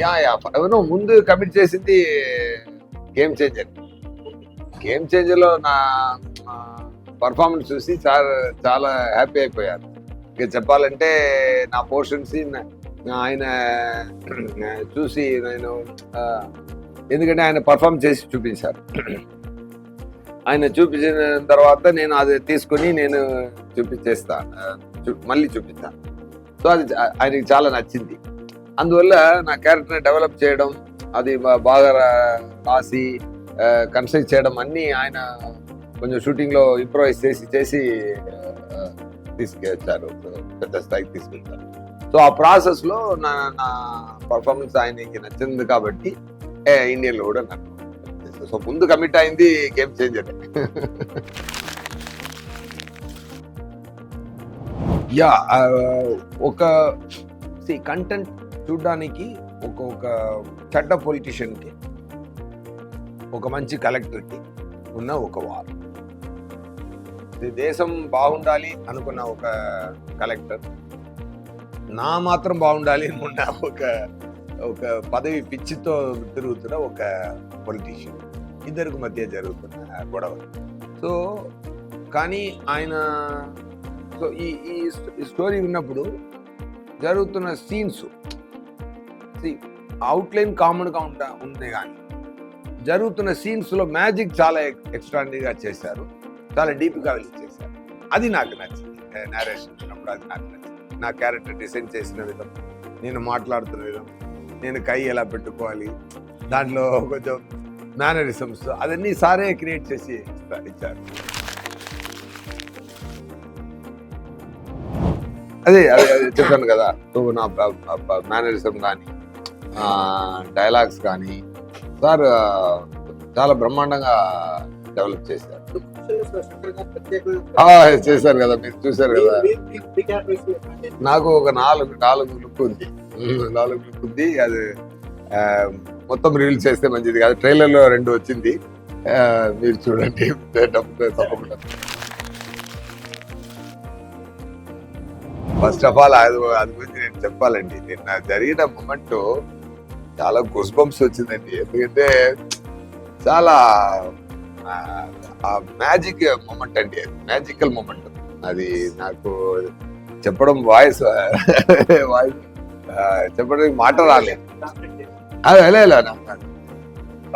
ఎవరు ముందు కమిట్ చేసింది గేమ్ చేంజర్. గేమ్ చేంజర్ లో నా పర్ఫార్మెన్స్ చూసి చాలా హ్యాపీ అయిపోయారు. ఇక చెప్పాలంటే నా పోర్షన్స్ ఆయన చూసి నేను ఎందుకంటే ఆయన పర్ఫార్మ్ చేసి చూపించారు. ఆయన చూపించిన తర్వాత నేను అది తీసుకుని నేను మళ్ళీ చూపిస్తాను. సో అది ఆయనకి చాలా నచ్చింది. అందువల్ల నా క్యారెక్టర్ని డెవలప్ చేయడం, అది బాగా రాసి కన్స్ట్రక్ట్ చేయడం అన్నీ ఆయన కొంచెం షూటింగ్లో ఇంప్రూవైజ్ చేసి తీసుకొచ్చారు, పెద్ద స్థాయికి తీసుకెళ్తారు. సో ఆ ప్రాసెస్లో నా పర్ఫార్మెన్స్ ఆయనకి నచ్చింది కాబట్టి ఇండియన్లో కూడా నాకు. సో ముందు కమిట్ అయింది గేమ్ చేంజర్. ఒక కంటెంట్ చూడడానికి ఒక చెడ్డ పొలిటీషియన్కి, ఒక మంచి కలెక్టర్కి ఉన్న ఒక వార్. దేశం బాగుండాలి అనుకున్న ఒక కలెక్టర్, నా మాత్రం బాగుండాలి అనుకున్న ఒక పదవి పిచ్చితో తిరుగుతున్న ఒక పొలిటీషియన్, ఇద్దరికి మధ్య జరుగుతున్న గొడవ. సో కానీ ఆయన ఈ స్టోరీ విన్నప్పుడు జరుగుతున్న సీన్స్ అవుట్లైన్ కామన్గా ఉంది, కానీ జరుగుతున్న సీన్స్లో మ్యాజిక్ చాలా ఎక్స్ట్రాడినరీగా చేశారు, చాలా డీప్గా వెళ్ళి చేశారు. అది నాకు నచ్చింది. నేరేషన్ విన్నప్పుడు అది నాకు నచ్చింది. నా క్యారెక్టర్ డిజైన్ చేసిన విధం, నేను మాట్లాడుతున్న విధం, నేను కై ఎలా పెట్టుకోవాలి, దాంట్లో కొంచెం మేనరిజమ్స్ అదన్నీ సారే క్రియేట్ చేసి ఇచ్చారు. అదే చెప్పాను కదా. సో నా మేనరిజం కానీ డైలాగ్స్ కానీ సార్ చాలా బ్రహ్మాండంగా డెవలప్ చేశారు. చేశారు కదా, మీరు చూశారు కదా. నాకు ఒక నాలుగు లుక్ ఉంది. అది మొత్తం రిలీజ్ చేస్తే మంచిది కాదు. ట్రైలర్లో 2 వచ్చింది, మీరు చూడండి తప్పకుండా. ఫస్ట్ ఆఫ్ ఆల్ అది గురించి నేను చెప్పాలండి. నిన్న జరిగిన మూమెంట్ చాలా గూస్ బంప్స్ వచ్చిందండి. ఎందుకంటే చాలా మ్యాజిక్ మూమెంట్ అండి, అది మ్యాజికల్ మూమెంట్. అది నాకు చెప్పడం వాయిస్ చెప్పడానికి మాట రాలేదు. అది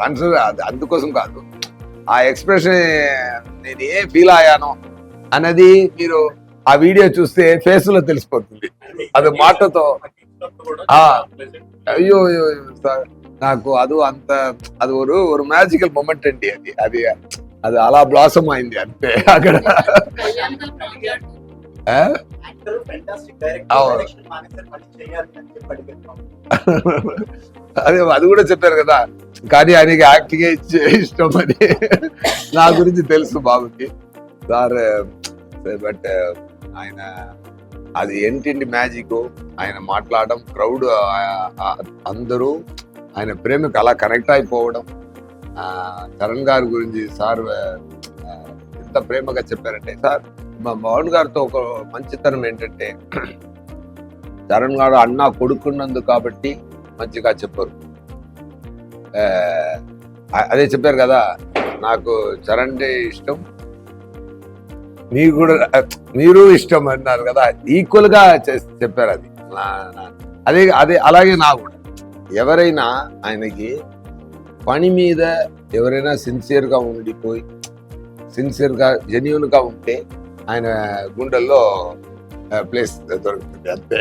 ఆన్సర్ అందుకోసం కాదు, ఆ ఎక్స్ప్రెషన్ నేను ఏ ఫీల్ అయ్యానో అన్నది మీరు ఆ వీడియో చూస్తే ఫేస్ లో తెలిసిపోతుంది. అది మాటతో అయ్యో నాకు అది ఒక మ్యాజికల్ మూమెంట్ అండి. అది అలా బ్లాసమ్ అయింది అంతే అక్కడ. అది కూడా చెప్పారు కదా, కానీ ఆయనకి యాక్టింగ్ ఇష్టం అని నా గురించి తెలుసు బాబుకి సార్. బట్ ఆయన అది ఏంటి మ్యాజిక్, ఆయన మాట్లాడడం, క్రౌడ్ అందరూ ఆయన ప్రేమకు అలా కనెక్ట్ అయిపోవడం. చరణ్ గారి గురించి సార్ ఎంత ప్రేమగా చెప్పారంటే, సార్ మా పవన్ గారితో ఒక మంచితనం ఏంటంటే, చరణ్ గారు అన్న కొడుకున్నందుకు కాబట్టి మంచిగా చెప్పారు. అదే చెప్పారు కదా, నాకు చరణ్ ఇష్టం, మీరు ఇష్టం అన్నారు కదా, ఈక్వల్ గా చెప్పారు. అదే అలాగే నాకు కూడా ఎవరైనా ఆయనకి పని మీద ఎవరైనా సిన్సియర్గా ఉండిపోయి సిన్సియర్గా జెన్యూన్గా ఉంటే ఆయన గుండెల్లో ప్లేస్ దొరుకుతుంది అంతే.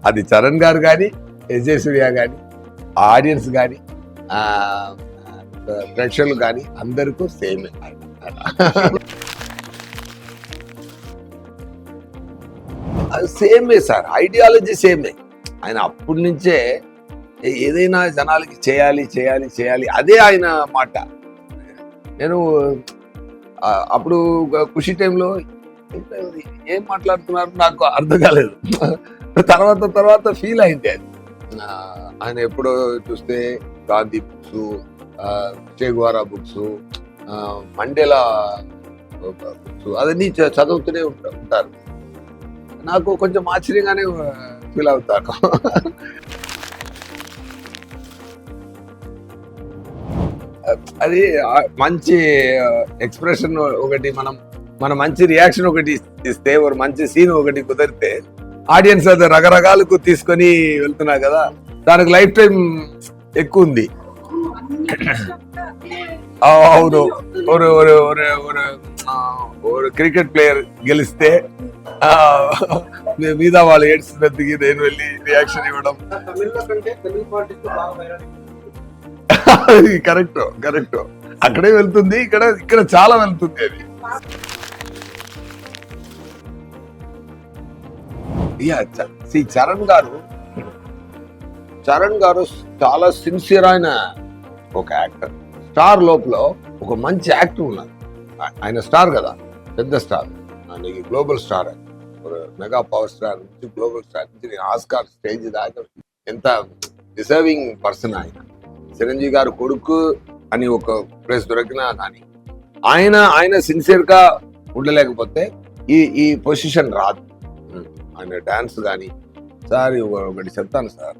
అది చరణ్ గారు కానీ, విజయ్ సూర్య కానీ, ఆడియన్స్ కానీ, ప్రేక్షకులు కానీ అందరికీ సేమే. సేమే సార్, ఐడియాలజీ సేమే. ఆయన అప్పటి నుంచే ఏదైనా జనాలకి చేయాలి అదే ఆయన మాట. నేను అప్పుడు ఖుషి టైంలో ఏం మాట్లాడుతున్నారు నాకు అర్థం కాలేదు. తర్వాత ఫీల్ అయింది అది. ఆయన ఎప్పుడో చూస్తే గాంధీ బుక్స్, చే గువారా బుక్స్, మండేలా బుక్స్ అవన్నీ చదువుతూనే ఉంటారు. నాకు కొంచెం ఆశ్చర్యంగానే ఫీల్ అవుతాను. అది మంచి ఎక్స్ప్రెషన్ ఒకటి, మన మంచి రియాక్షన్ ఒకటి ఇస్తే, ఒక మంచి సీన్ ఒకటి కుదిరితే ఆడియన్స్ అది రకరకాలకు తీసుకొని వెళ్తున్నా కదా, దానికి లైఫ్ టైం ఎక్కువ ఉంది. అవును, ஒரு క్రికెట్ ప్లేయర్ గెలిస్తే మీద వాళ్ళు ఏడ్చినందుకు నేను వెళ్ళి రియాక్షన్ ఇవ్వడం. కరెక్ట్ అక్కడే వెళ్తుంది, ఇక్కడ చాలా వెళ్తుంది అది. చరణ్ గారు చాలా సిన్సియర్ అయిన ఒక యాక్టర్. స్టార్ లోపల ఒక మంచి యాక్టర్ ఉన్నారు. ఆయన స్టార్ కదా, పెద్ద స్టార్, ఆయనకి global star, mega power star నుంచి గ్లోబల్ స్టార్ నుంచి ఆస్కార్ స్టేజ్ దాకా ఎంత డిజర్వింగ్ పర్సన్ ఆయన. చిరంజీవి గారు కొడుకు అని ఒక ప్లేస్ దొరికినా కానీ ఆయన సిన్సియర్ గా ఉండలేకపోతే ఈ పొజిషన్ రాదు. ఆయన డాన్స్ కానీ సార్ ఒకటి చెప్తాను సార్,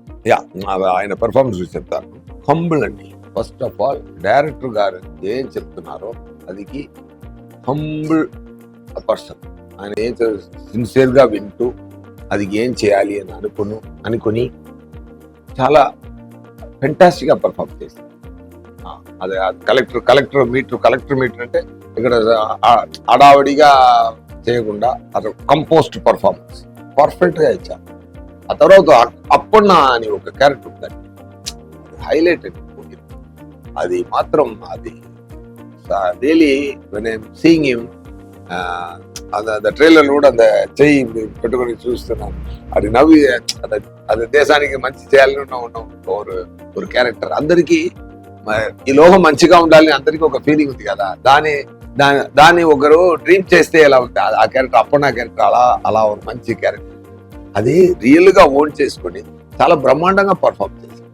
ఆయన పెర్ఫార్మెన్స్ చూసి చెప్తాను. హంబుల్ అండి. ఫస్ట్ ఆఫ్ ఆల్ డైరెక్టర్ గారు ఏం చెప్తున్నారో అదికి హంబుల్ పర్సన్. ఆయన ఏం సిన్సియర్ గా వింటూ అది ఏం చేయాలి అని అనుకుని చాలా ఫెంటాస్టిక్ గా పర్ఫార్మ్ చేశారు. అదే కలెక్టర్ మీటర్ అంటే ఇక్కడ అడావడిగా చేయకుండా అది కంపోస్ట్ పర్ఫార్మెన్స్ పర్ఫెక్ట్ గా ఇచ్చారు. ఆ తర్వాత అప్పన్న అని ఒక క్యారెక్టర్ ఉందండి, హైలైటెడ్. అది మాత్రం అది really when I'm seeing him, அந்த ట్రైలర్ కూడా அந்த చెయ్యి పెట్టుకొని చూస్తున్నాను. అది నవ్వి అది దేశానికి మంచి చేయాలని ఉన్న ఒక క్యారెక్టర్. అందరికీ ఈ లోకం మంచిగా ఉండాలని అందరికీ ఒక ఫీలింగ్ ఉంది కదా, దాన్ని ఒకరు డ్రీమ్ చేస్తే ఎలా ఉంటుంది ఆ క్యారెక్టర్. అప్పన్న క్యారెక్టర్ అలా ఒక మంచి క్యారెక్టర్. అది రియల్ గా ఓన్ చేసుకొని చాలా బ్రహ్మాండంగా పర్ఫార్మ్ చేశారు,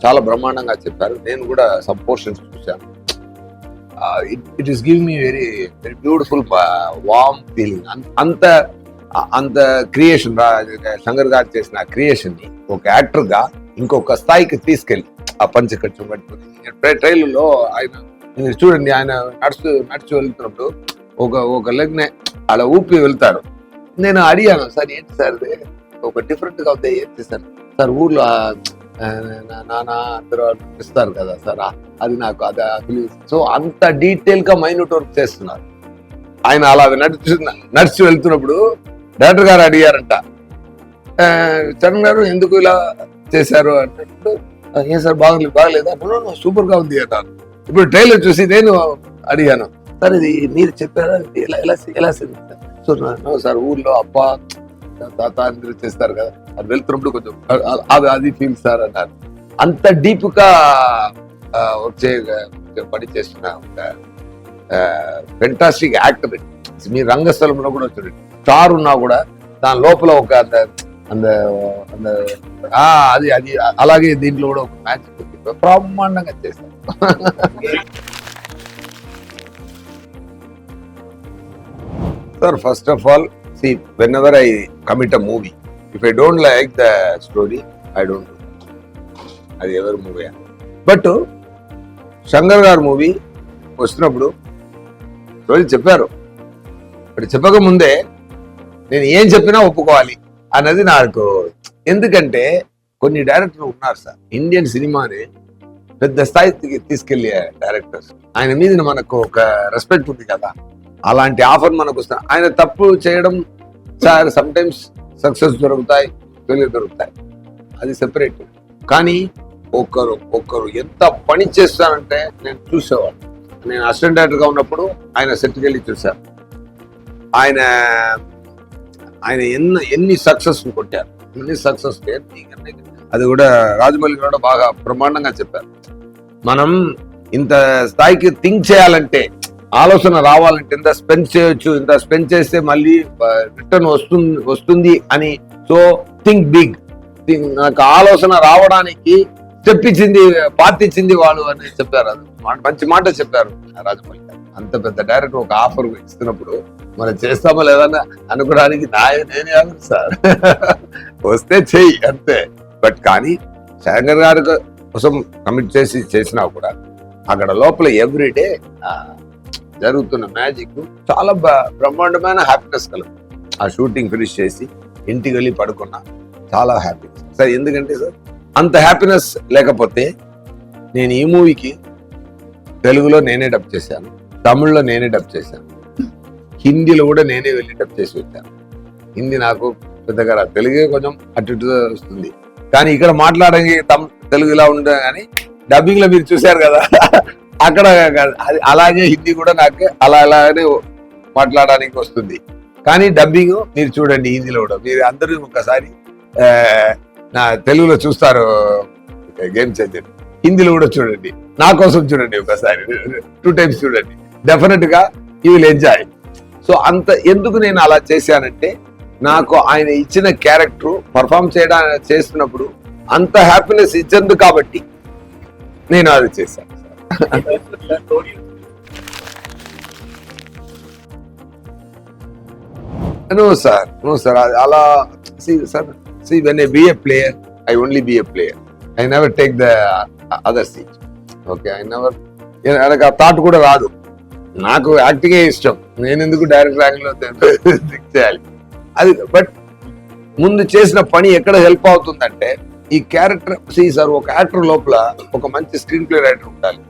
చాలా బ్రహ్మాండంగా చెప్పారు. నేను కూడా సమ్ పోర్షన్స్ చూశాను. It is give me very very beautiful warm feeling. అంత క్రియేషన్ శంకర్ గారు చేసిన క్రియేషన్ ని ఒక యాక్టర్ గా ఇంకొక స్థాయికి తీసుకెళ్ళి ఆ పంచకట్టు పట్టుకుని ట్రైలర్లో ఆయన చూడండి, ఆయన నడుచు వెళ్తున్నప్పుడు ఒక లెగ్ నే అలా ఊపి వెళ్తారు. నేను అడిగాను, సార్ ఏంటి సార్ ఒక డిఫరెంట్ గా ఉంది, ఏంటి సార్ ఊర్లో నాన్న అందరూ ఇస్తారు కదా సార్, అది నాకు అది. సో అంత డీటెయిల్ గా మైన్యూట్ వర్క్ చేస్తున్నారు ఆయన. అలా నడిచి వెళ్తున్నప్పుడు డైరెక్టర్ గారు అడిగారంట, చరణ్ గారు ఎందుకు ఇలా చేశారు అంటే, ఏం సార్ బాగలేదా? సూపర్ గా ఉంది అన్నారు. ఇప్పుడు ట్రైలర్ చూసి నేను అడిగాను, సార్ ఇది మీరు చెప్పారా, ఎలా సో సార్ ఊర్లో అప్ప తాత అందరూ చేస్తారు కదా, అది వెళ్తున్నప్పుడు కొంచెం అది ఫీల్ సార్ అన్నారు. అంత డీప్ గా వచ్చే పని చేస్తున్న ఒక ఫెంటాస్టిక్ యాక్టర్. మీ రంగస్థలంలో కూడా చూడండి, స్టార్ ఉన్నా కూడా దాని లోపల ఒక అది అలాగే దీంట్లో కూడా ఒక మ్యాచ్ బ్రహ్మాండంగా చేశారు. Sir, first of all, see, whenever I commit a movie, if I don't like the story, I don't do it. అది ఎవరి మూవీ. బట్ శంకర్ గారు మూవీ వస్తున్నప్పుడు రోజు చెప్పారు, బట్ చెప్పక ముందే నేను ఏం చెప్పినా ఒప్పుకోవాలి అన్నది నాకు. ఎందుకంటే కొన్ని డైరెక్టర్లు ఉన్నారు సార్, ఇండియన్ సినిమాని పెద్ద స్థాయికి తీసుకెళ్లే డైరెక్టర్స్. ఆయన మీద మనకు ఒక రెస్పెక్ట్ ఉంది కదా, అలాంటి ఆఫర్ మనకు వస్తుంది. ఆయన తప్పు చేయడం సార్, సమ్ టైమ్స్ సక్సెస్ దొరుకుతాయి, ఫెయిల్యూర్ దొరుకుతాయి, అది సెపరేట్. కానీ ఒకరు ఎంత పని చేస్తారంటే నేను చూసేవాడు. నేను అసిస్టెంట్ డైరెక్టర్ గా ఉన్నప్పుడు ఆయన సెట్కి వెళ్ళి చూశాను. ఆయన ఎన్ని సక్సెస్ కొట్టారు, ఎన్ని సక్సెస్. అది కూడా రాజమౌళి కూడా బాగా బ్రహ్మాండంగా చెప్పారు. మనం ఇంత స్థాయికి థింక్ చేయాలంటే, ఆలోచన రావాలంటే ఇంత స్పెండ్ చేయొచ్చు, ఇంత స్పెండ్ చేస్తే మళ్ళీ రిటర్న్ వస్తుంది అని. So think big. నాకు ఆలోచన రావడానికి స్టెప్ ఇచ్చింది, పార్టీ ఇచ్చింది వాళ్ళు అని చెప్పారు. అది మంచి మాట చెప్పారు రాజమౌళి గారు. అంత పెద్ద డైరెక్టర్ ఒక ఆఫర్ ఇస్తున్నప్పుడు మనం చేస్తామో లేదన్నా అనుకోవడానికి నేనే సార్, వస్తే చెయ్యి అంతే. బట్ కానీ శంకర్ గారి కోసం కమిట్ చేసినా కూడా అక్కడ లోపల ఎవ్రీడే జరుగుతున్న మ్యాజిక్ చాలా బ్రహ్మాండమైన హ్యాపీనెస్ కలదు. ఆ షూటింగ్ ఫినిష్ చేసి ఇంటికి వెళ్ళి పడుకున్నా చాలా హ్యాపీ సార్. ఎందుకంటే సార్ అంత హ్యాపీనెస్ లేకపోతే నేను ఈ మూవీకి తెలుగులో నేనే డబ్ చేశాను, తమిళ్లో నేనే డబ్ చేశాను, హిందీలో కూడా నేనే వెళ్ళి డబ్ చేసి వచ్చాను. హిందీ నాకు పెద్దగా రాదు, తెలుగే కొంచెం అటు ఇటు వస్తుంది. కానీ ఇక్కడ మాట్లాడడానికి తెలుగు ఇలా ఉండదు. కానీ డబ్బింగ్ లో మీరు చూశారు కదా, అక్కడ అలాగే హిందీ కూడా నాకు అలానే మాట్లాడడానికి వస్తుంది. కానీ డబ్బింగ్ మీరు చూడండి హిందీలో కూడా, మీరు అందరూ ఒకసారి నా తెలుగులో చూస్తారు గేమ్ చేంజర్, హిందీలో కూడా చూడండి, నా కోసం చూడండి ఒకసారి 2 times చూడండి, డెఫినెట్ గా యూ విల్ ఎంజాయ్. సో అంత ఎందుకు నేను అలా చేశానంటే, నాకు ఆయన ఇచ్చిన క్యారెక్టర్ పర్ఫామ్ చేస్తున్నప్పుడు అంత హ్యాపీనెస్ ఇచ్చింది కాబట్టి నేను అది చేశాను. నో సార్ అలా when I be a player, I only be a player. I never take the other seat. Okay, నాకు ఆ థాట్ కూడా రాదు. నాకు యాక్టింగే ఇష్టం, నేను ఎందుకు డైరెక్ట్ ర్యాంక్ లో చేయాలి అది. బట్ ముందు చేసిన పని ఎక్కడ హెల్ప్ అవుతుందంటే, ఈ క్యారెక్టర్ సార్ ఒక యాక్టర్ లోపల ఒక మంచి స్క్రీన్ ప్లే రైటర్ ఉండాలి,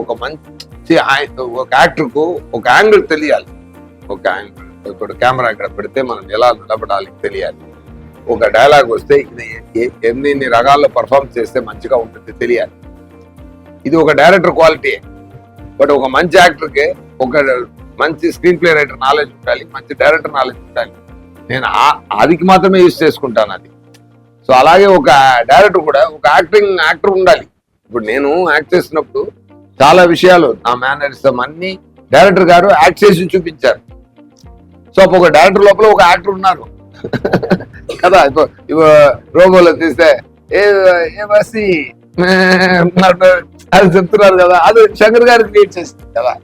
ఒక యాక్టర్ కు ఒక యాంగిల్ తెలియాలి, ఒక యాంగిల్ ఇప్పుడు కెమెరా ఇక్కడ పెడితే మనం ఎలా నిలబడాలి తెలియాలి, ఒక డైలాగ్ వస్తే ఇది ఎన్ని రకాల్లో పర్ఫార్మ్ చేస్తే మంచిగా ఉంటుంది తెలియాలి. ఇది ఒక డైరెక్టర్ క్వాలిటీ. బట్ ఒక మంచి యాక్టర్కి ఒక మంచి స్క్రీన్ ప్లే రైటర్ నాలెడ్జ్ ఉండాలి, మంచి డైరెక్టర్ నాలెడ్జ్ ఉండాలి. నేను అదికి మాత్రమే యూజ్ చేసుకుంటాను అది. సో అలాగే ఒక డైరెక్టర్ కూడా ఒక యాక్టర్ ఉండాలి. ఇప్పుడు నేను యాక్ట్ చేసినప్పుడు చాలా విషయాలు నా మేనరిజం అన్ని డైరెక్టర్ గారు యాక్ట్ చేసి చూపించారు. సో ఒక డైరెక్టర్ లోపల ఒక యాక్టర్ ఉన్నారు కదా. ఇప్పుడు రోబోలో తీస్తే ఏ బస్సి అది చెప్తున్నారు కదా, అది శంకర్ గారు క్రియేట్ చేస్తుంది కదా.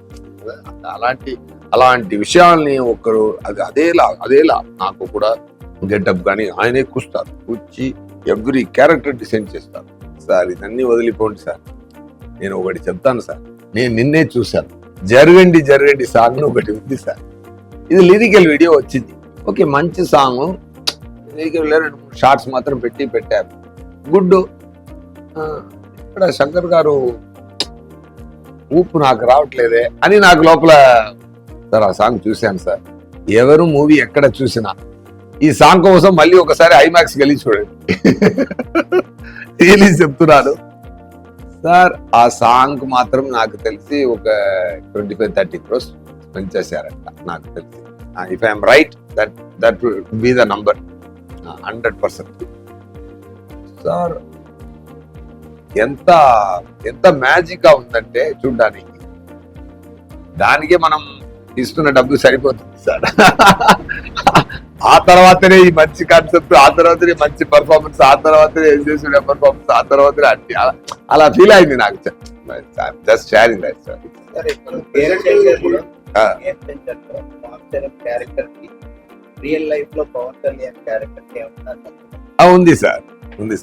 అలాంటి విషయాల్ని ఒకరు అదేలా నాకు కూడా గెటప్ కానీ ఆయనే కూర్చి ఎవ్రీ క్యారెక్టర్ డిసైన్ చేస్తారు. సార్ ఇదన్నీ వదిలిపోండి సార్, నేను ఒకటి చెప్తాను సార్, నేను నిన్నే చూశాను, జరగండి సాంగ్ ఒకటి ఉంది సార్. ఇది లిరికల్ వీడియో వచ్చింది, ఓకే మంచి సాంగ్, లిరికల్ 2-3 షార్ట్స్ మాత్రం పెట్టారు, గుడ్. ఇక్కడ శంకర్ గారు ఊపు నాకు రావట్లేదే అని నాకు లోపల సార్ ఆ సాంగ్ చూశాను సార్. ఎవరు మూవీ ఎక్కడ చూసినా ఈ సాంగ్ కోసం మళ్ళీ ఒకసారి ఐమాక్స్ వెళ్ళి చూడండి. రియలీ చెప్తున్నాను సార్. ఆ సాంగ్ మాత్రం నాకు తెలిసి ఒక 25-30 crores స్పెండ్ చేశారంట నాకు తెలిసి. If I'm right, that will be the number 100%. Sir ఎంత మ్యాజిక్ గా ఉందంటే చూడ్డానికి, దానికే మనం ఇస్తున్న డబ్బు సరిపోతుంది సార్. ఆ తర్వాతనే ఈ మంచి కాన్సెప్ట్, ఆ తర్వాతనే మంచి పర్ఫార్మెన్స్, ఆ తర్వాతనే చేసిన పర్ఫార్మెన్స్, ఆ తర్వాతనే అన్ని అలా ఫీల్ అయింది నాకు. Just sharing that sir. ఉంది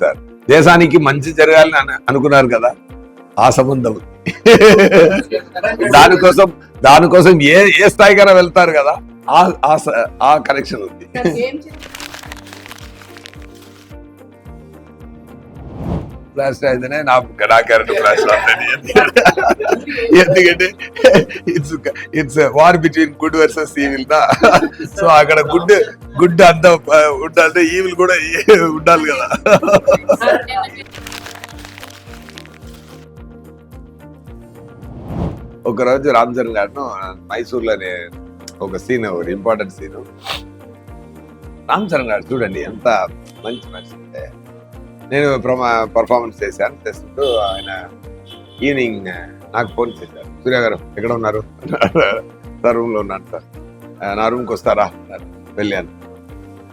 సార్. దేశానికి మంచి జరగాలని అనుకున్నారు కదా, ఆ సంబంధం దానికోసం ఏ స్థాయికైనా వెళ్తారు కదా, ఆ కనెక్షన్ ఉంది. ఫ్లాష్ అయితేనే నా క్యారెక్టర్ ఫ్లాష్ అవుతుంది. ఎందుకంటే it's war between good versus evil దా. సో అక్కడ గుడ్ అంతా ఉండాలంటే ఈవిల్ కూడా ఉండాలి కదా. ఒకరోజు రామ్ చరణ్ గారు మైసూర్లోనే ఒక సీన్, ఒక ఇంపార్టెంట్ సీన్, రామ్ చరణ్ గారు చూడండి ఎంత మంచి మనిషి అంటే, నేను పర్ఫార్మెన్స్ చేస్తుంటూ ఆయన ఈవినింగ్ నాకు ఫోన్ చేశారు, సూర్య గారు ఎక్కడ ఉన్నారు? సార్ రూమ్ లో ఉన్నాను సార్, నా రూమ్కి వస్తారా? వెళ్ళాను.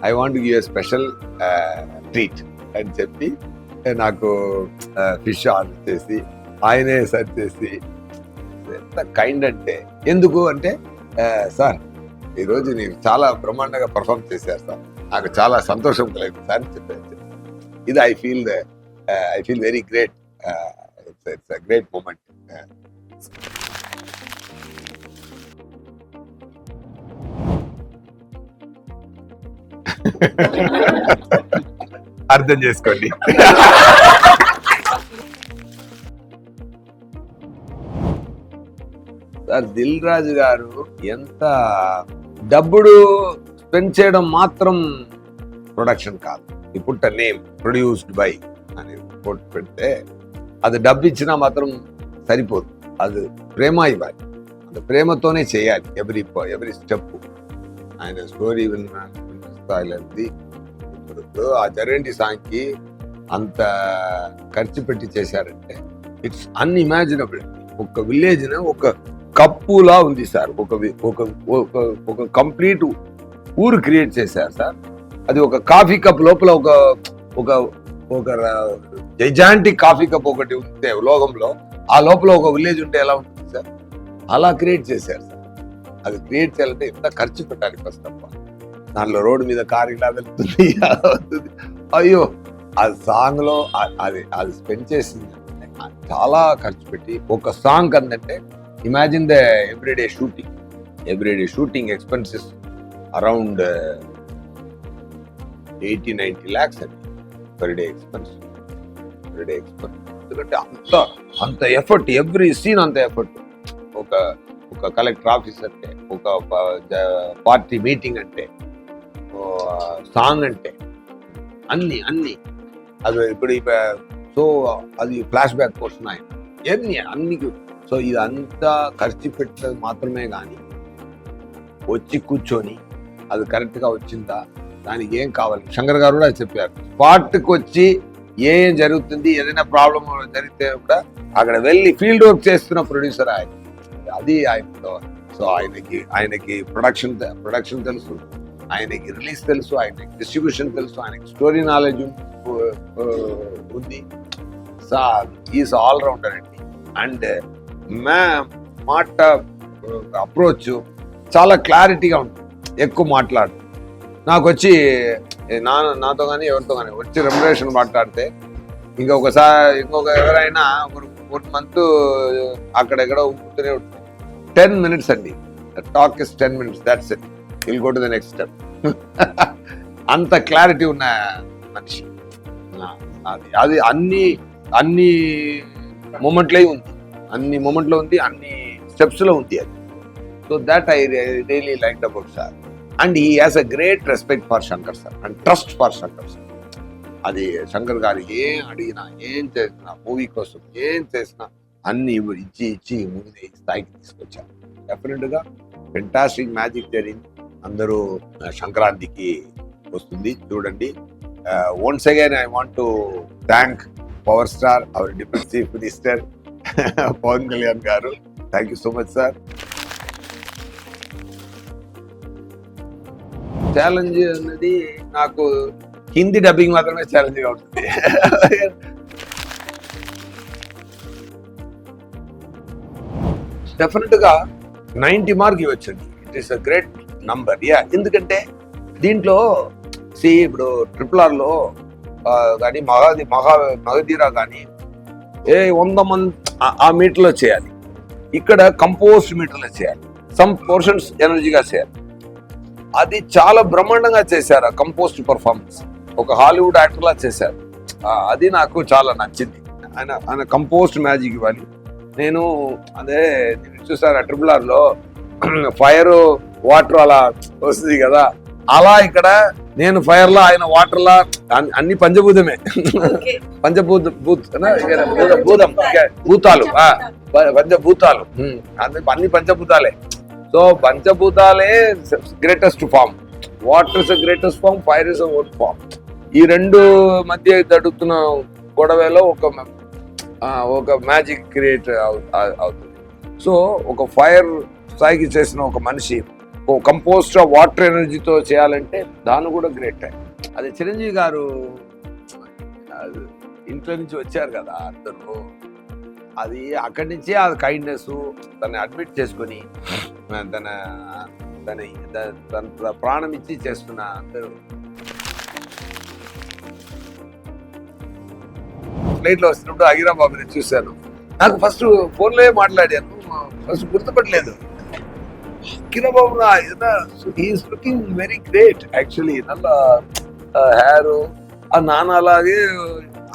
I want give a special treat అని చెప్పి నాకు ఫిష్ ఆర్డర్ చేసి ఆయనే సర్వ్ చేసి, ఎంత కైండ్ అంటే, ఎందుకు అంటే సార్ ఈరోజు నేను చాలా బ్రహ్మాండంగా పర్ఫార్మ్ చేశారు సార్, నాకు చాలా సంతోషం కలిగింది సార్ అని చెప్పారు. ఇది I feel very great. It's a great moment. అర్థం చేసుకోండి. సార్ దిల్ రాజు గారు ఎంత డబ్బుడు స్పెండ్ చేయడం మాత్రం ప్రొడక్షన్ కాదు. ఇప్పుడు నేమ్ ప్రొడ్యూస్డ్ బై అని కోట్ పెడితే అది డబ్బు ఇచ్చినా మాత్రం సరిపోదు, అది ప్రేమ ఇవ్వాలి, అది ప్రేమతోనే చేయాలి ఎవ్రీ స్టెప్. ఆయన స్టోరీ విన్న స్థాయిలోది. ఇప్పుడు ఆ జరేంటి సాంగ్కి అంత ఖర్చు పెట్టి చేశారంటే ఇట్స్ అన్ఇమాజినబుల్. ఒక విలేజ్ ఒక కప్పులా ఉంది సార్, ఒక కంప్లీట్ ఊరు క్రియేట్ చేశారు సార్. అది ఒక కాఫీ కప్ లోపల ఒక జైజాంటిక్ కాఫీ కప్ ఒకటి ఉంటే లోకంలో, ఆ లోపల ఒక విలేజ్ ఉంటే ఎలా ఉంటుంది సార్? అలా క్రియేట్ చేశారు సార్. అది క్రియేట్ చేయాలంటే ఎంత ఖర్చు పెట్టాలి ఫస్ట్ ఆఫ్ ఆల్. దానిలో రోడ్డు మీద కారు ఇలా వెళ్తుంది, అలా వస్తుంది. అయ్యో, ఆ సాంగ్ లో అది స్పెండ్ చేసింది చాలా ఖర్చు పెట్టి ఒక సాంగ్ అందంటే imagine the everyday shooting expenses around 80-90 lakhs అండి పర్ డే ఎక్స్పెన్స్. ఎందుకంటే అంత ఎఫర్ట్, ఎవ్రీ సీన్ అంత ఎఫర్ట్. ఒక కలెక్టర్ ఆఫీస్ అంటే, ఒక పార్టీ మీటింగ్ అంటే, సాంగ్ అంటే, అన్ని అది ఇప్పుడు సో అది ఫ్లాష్ బ్యాక్ పోర్షన్ అన్ని. సో ఇదంతా ఖర్చు పెట్టేది మాత్రమే కానీ వచ్చి కూర్చొని అది కరెక్ట్గా వచ్చిందా, దానికి ఏం కావాలి, శంకర్ గారు కూడా చెప్పారు. స్పాట్కి వచ్చి ఏం జరుగుతుంది, ఏదైనా ప్రాబ్లం జరిగితే కూడా అక్కడ వెళ్ళి ఫీల్డ్ వర్క్ చేస్తున్న ప్రొడ్యూసర్ ఆయన. అది ఆయనతో. సో ఆయనకి ప్రొడక్షన్ తెలుసు, ఆయనకి రిలీజ్ తెలుసు, ఆయనకి డిస్ట్రిబ్యూషన్ తెలుసు, ఆయనకి స్టోరీ నాలెడ్జ్ ఉంది. ఈజ్ ఆల్ రౌండర్ అండి. అండ్ మాట అప్రోచ్ చాలా క్లారిటీగా ఉంటుంది, ఎక్కువ మాట్లాడు. నాకు వచ్చి నాతో కానీ ఎవరితో కానీ వచ్చి రెమ్యునరేషన్ మాట్లాడితే ఇంకొక ఎవరైనా 1 month అక్కడెక్కడ కూర్చొనే ఉంటుంది. 10 minutes అండి, talk is 10 minutes, that's it, will go to the next step. అంత క్లారిటీ ఉన్న మనిషి. అది అన్ని మూమెంట్లో ఉంది, అన్ని స్టెప్స్లో ఉంది అది. So that I really liked about sir. And he has a great respect for Shankar sir and trust for Shankar sir. అది శంకర్ గారు ఏం అడిగినా, ఏం చేసినా, మూవీ కోసం ఏం చేసినా అన్ని ఇచ్చి మూవీని స్థాయికి తీసుకొచ్చారు. డెఫినెట్గా ఫెంటాస్టిక్ మ్యాజిక్ జరిగింది. అందరూ సంక్రాంతికి వస్తుంది, చూడండి. Once again I want to thank power star, our deputy chief minister Pavan Kalyan garu. Thank you so much sir. Challenge అన్నది నాకు హిందీ డబ్బింగ్ మాత్రమే ఛాలెంజ్గా ఉంటుంది. డెఫినెట్గా 90 మార్క్ ఇవ్వచ్చండి. It is a great number. ఎందుకంటే దీంట్లో ఇప్పుడు RRRలో కానీ మగధీరా కానీ 100 మంది ఆ మీటర్లో చేయాలి, ఇక్కడ కంపోజ్డ్ మీటర్లో చేయాలి, సమ్ పోర్షన్స్ ఎనర్జీగా చేయాలి. అది చాలా బ్రహ్మాండంగా చేశారు. ఆ కంపోజ్డ్ పర్ఫార్మెన్స్ ఒక హాలీవుడ్ యాక్టర్లా చేశారు. అది నాకు చాలా నచ్చింది. ఆయన కంపోజ్డ్ మ్యాజిక్ ఇవ్వాలి. నేను అదే చూసారు RRRలో ఫైర్ వాటర్ అలా వస్తుంది కదా, అలా ఇక్కడ నేను ఫైర్ లా, ఆయన వాటర్ లా, అన్ని పంచభూతమే. భూతాలు అన్ని పంచభూతాలే. సో పంచభూతాలే greatest form. Water is greatest form, fire is own form. ఈ రెండు మధ్య జరుగుతున్న గొడవలో ఒక మ్యాజిక్ క్రియేట్ అవుతుంది. సో ఒక ఫైర్ స్థాయికి చేసిన ఒక మనిషి కంపోస్ట్ వాటర్ ఎనర్జీతో చేయాలంటే దాన్ని కూడా గ్రేట్ టైం. అది చిరంజీవి గారు ఇంట్లో నుంచి వచ్చారు కదా అందరూ, అది అక్కడి నుంచే ఆ కైండ్నెస్ తను అడ్మిట్ చేసుకొని తన ప్రాణం ఇచ్చి చేస్తున్న అందరూ. ఫ్లైట్లో వస్తున్నప్పుడు హీరాబాబుని చూశాను. నాకు ఫస్ట్ ఫోన్లో మాట్లాడాను, ఫస్ట్ గుర్తుపట్టలేదు. Kiranababu is looking very great actually. నల్ల హెయిర్, ఆ నాన్న అలాగే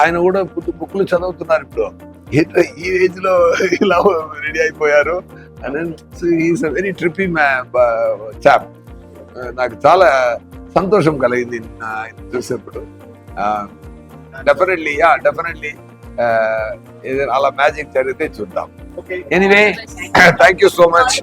ఆయన కూడా బుక్లు చదువుతున్నారు ఇప్పుడు. ఈ ఏజ్ లో ఇలా రెడీ అయిపోయారు. Is a very trippy chap. నాకు చాలా సంతోషం కలిగింది ఆయన చూసేప్పుడు. డెఫినెట్లీ ఏదైనా అలా మ్యాజిక్ జరిగితే చూద్దాం. Anyway, thank you so much.